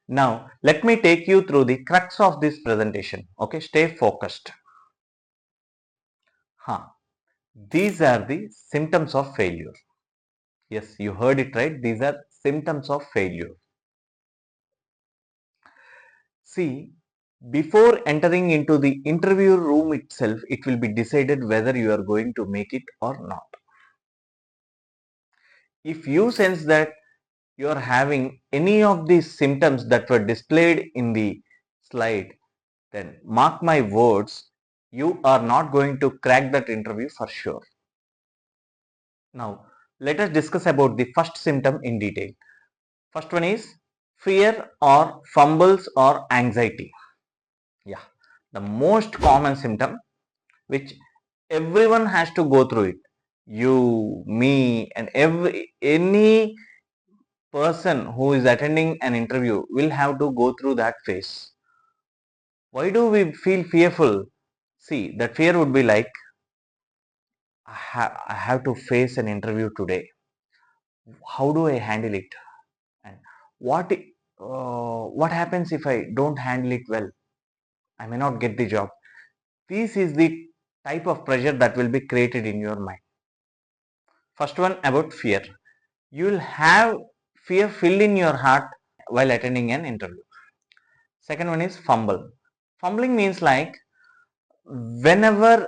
Now, let me take you through the crux of this presentation. Okay, stay focused. These are the symptoms of failure. Yes, you heard it right. These are symptoms of failure. See, before entering into the interview room itself, it will be decided whether you are going to make it or not. If you sense that you are having any of these symptoms that were displayed in the slide, then mark my words, you are not going to crack that interview for sure. Now, let us discuss about the first symptom in detail. First one is fear or fumbles or anxiety. Yeah, the most common symptom which everyone has to go through it. You, me, and any person who is attending an interview will have to go through that phase. Why do we feel fearful? See, that fear would be like, I have to face an interview today. How do I handle it? And what happens if I don't handle it well? I may not get the job. This is the type of pressure that will be created in your mind. First one about fear. You will have fear filled in your heart while attending an interview. Second one is fumble. Fumbling means like whenever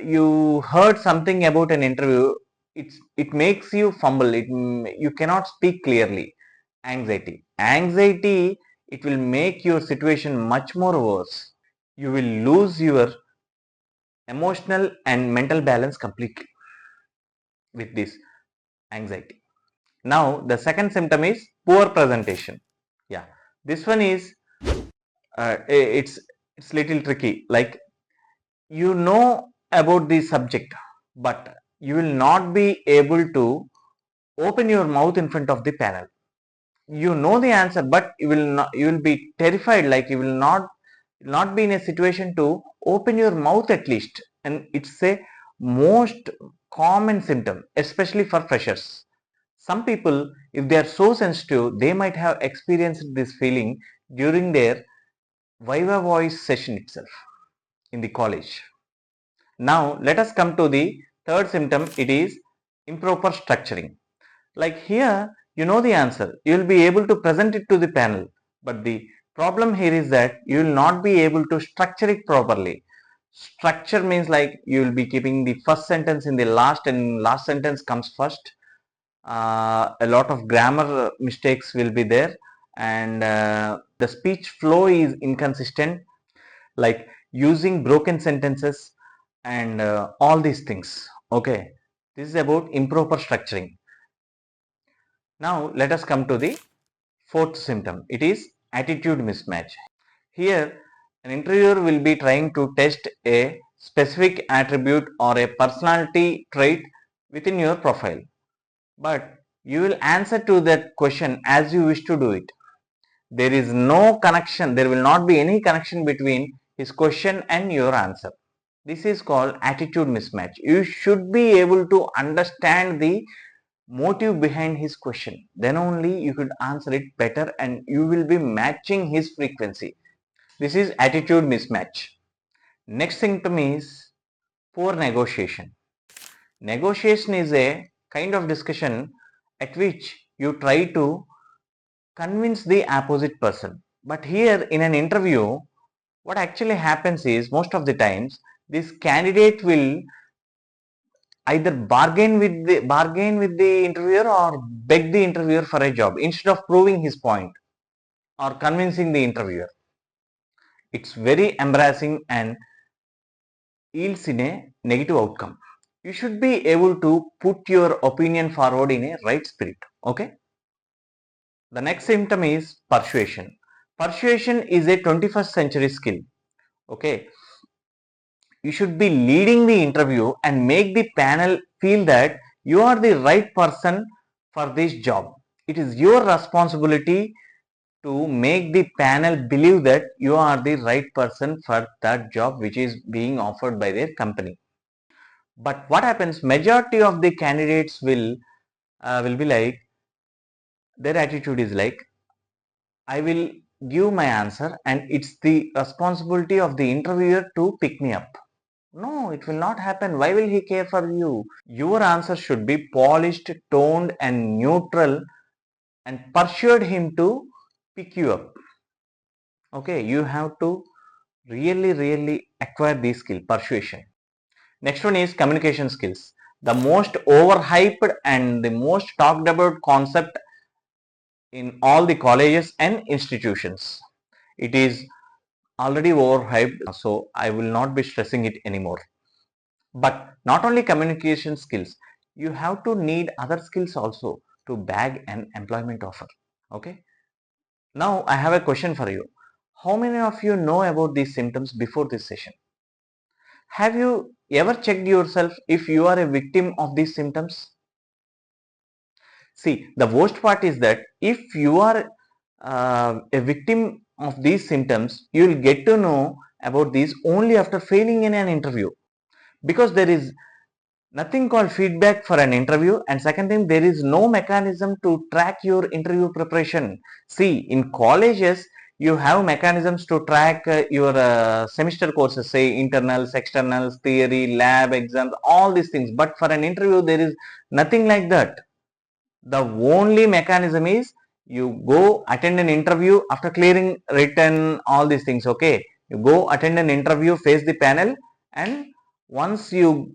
you heard something about an interview, it makes you fumble. You cannot speak clearly. Anxiety, it will make your situation much more worse. You will lose your emotional and mental balance completely with this anxiety. Now, the second symptom is poor presentation. Yeah, this one is it's little tricky. Like you know about the subject, but you will not be able to open your mouth in front of the panel. You know the answer, but you will be terrified. Like you will not be in a situation to open your mouth at least, and it's a most common symptom, especially for freshers. Some people, if they are so sensitive, they might have experienced this feeling during their Viva voice session itself in the college. Now, let us come to the third symptom. It is improper structuring. Like here, you know the answer. You will be able to present it to the panel. But the problem here is that you will not be able to structure it properly. Structure means like you will be keeping the first sentence in the last and last sentence comes first. A lot of grammar mistakes will be there, and the speech flow is inconsistent, like using broken sentences and all these things. Okay, this is about improper structuring. Now let us come to the fourth symptom. It is attitude mismatch. Here an interviewer will be trying to test a specific attribute or a personality trait within your profile, but you will answer to that question as you wish to do it. There is no connection, there will not be any connection between his question and your answer. This is called attitude mismatch. You should be able to understand the motive behind his question. Then only you could answer it better and you will be matching his frequency. This is attitude mismatch. Next symptom is poor negotiation. Negotiation is a kind of discussion at which you try to convince the opposite person. But here in an interview, what actually happens is most of the times this candidate will either bargain with the interviewer or beg the interviewer for a job instead of proving his point or convincing the interviewer. It's very embarrassing and yields in a negative outcome. You should be able to put your opinion forward in a right spirit. Okay. The next symptom is persuasion. Persuasion is a 21st century skill. Okay. You should be leading the interview and make the panel feel that you are the right person for this job. It is your responsibility to make the panel believe that you are the right person for that job which is being offered by their company. But what happens? Majority of the candidates will be like, their attitude is like, I will give my answer and it's the responsibility of the interviewer to pick me up. No, it will not happen. Why will he care for you? Your answer should be polished, toned and neutral and persuade him to pick you up. Okay, you have to really acquire this skill, persuasion. Next one is communication skills. The most overhyped and the most talked about concept in all the colleges and institutions. It is already overhyped, so I will not be stressing it anymore. But not only communication skills, you have to need other skills also to bag an employment offer. Okay. Now I have a question for you. How many of you know about these symptoms before this session? Have you ever checked yourself if you are a victim of these symptoms? See, the worst part is that if you are a victim of these symptoms, you will get to know about these only after failing in an interview, because there is nothing called feedback for an interview, and second thing, there is no mechanism to track your interview preparation. See, in colleges you have mechanisms to track your semester courses, say internals, externals, theory, lab, exams, all these things, but for an interview there is nothing like that. The only mechanism is you go attend an interview after clearing written, all these things. Okay, you go attend an interview, face the panel, and once you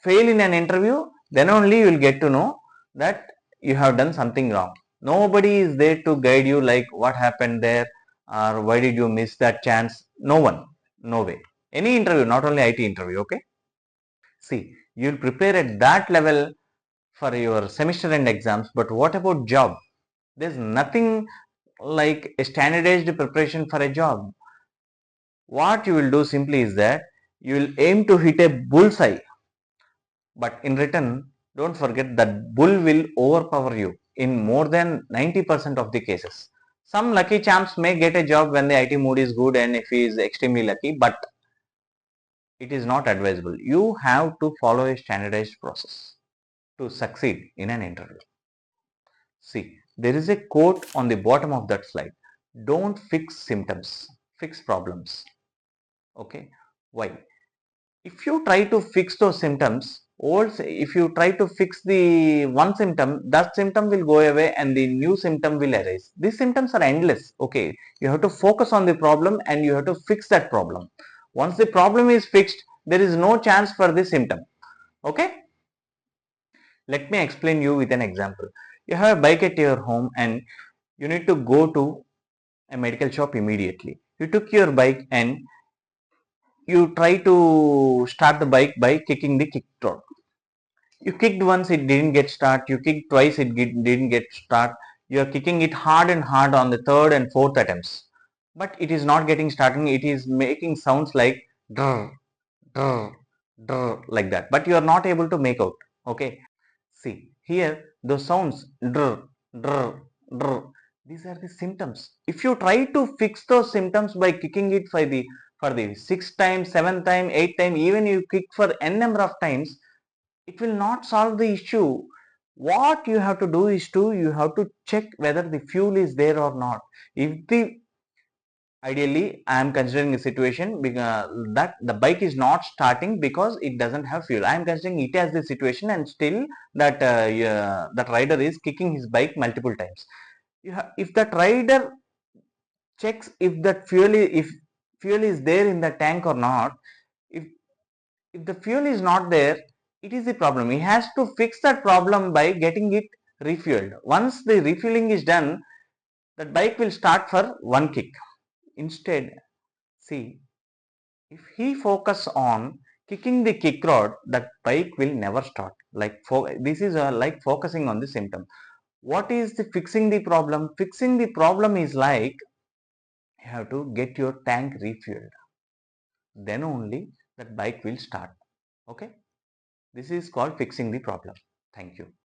fail in an interview, then only you will get to know that you have done something wrong. Nobody is there to guide you like what happened there or why did you miss that chance. No one, no way. Any interview, not only IT interview. Okay, see, you will prepare at that level for your semester end exams, but what about job? There's nothing like a standardized preparation for a job. What you will do simply is that you will aim to hit a bullseye, but in return, don't forget that bull will overpower you in more than 90% of the cases. Some lucky champs may get a job when the IT mood is good and if he is extremely lucky, but it is not advisable. You have to follow a standardized process to succeed in an interview. See, there is a quote on the bottom of that slide. Don't fix symptoms, fix problems. Okay, why? If you try to fix those symptoms, also if you try to fix the one symptom, that symptom will go away and the new symptom will arise. These symptoms are endless. Okay, you have to focus on the problem and you have to fix that problem. Once the problem is fixed, there is no chance for the symptom. Okay, let me explain you with an example. You have a bike at your home and you need to go to a medical shop immediately. You took your bike and you try to start the bike by kicking the kick rod. You kicked once, it didn't get start. You kicked twice, it didn't get start. You are kicking it hard and hard on the third and fourth attempts, but it is not getting starting. It is making sounds like drr, drr, drr, like that, but you are not able to make out. Okay, see here those sounds drr, drr, drr. These are the symptoms. If you try to fix those symptoms by kicking it for the sixth time, seventh time, eighth time, even you kick for n number of times, it will not solve the issue. What you have to do is you have to check whether the fuel is there or not. If the ideally I am considering a situation that the bike is not starting because it doesn't have fuel. I am considering it as the situation and still that that rider is kicking his bike multiple times. If that rider checks if fuel is there in the tank or not, if if the fuel is not there, it is the problem. He has to fix that problem by getting it refueled. Once the refueling is done, that bike will start for one kick. Instead, see, if he focus on kicking the kick rod, that bike will never start. This is like focusing on the symptom. What is the fixing the problem? Fixing the problem is like you have to get your tank refueled. Then only that bike will start. Okay. This is called fixing the problem. Thank you.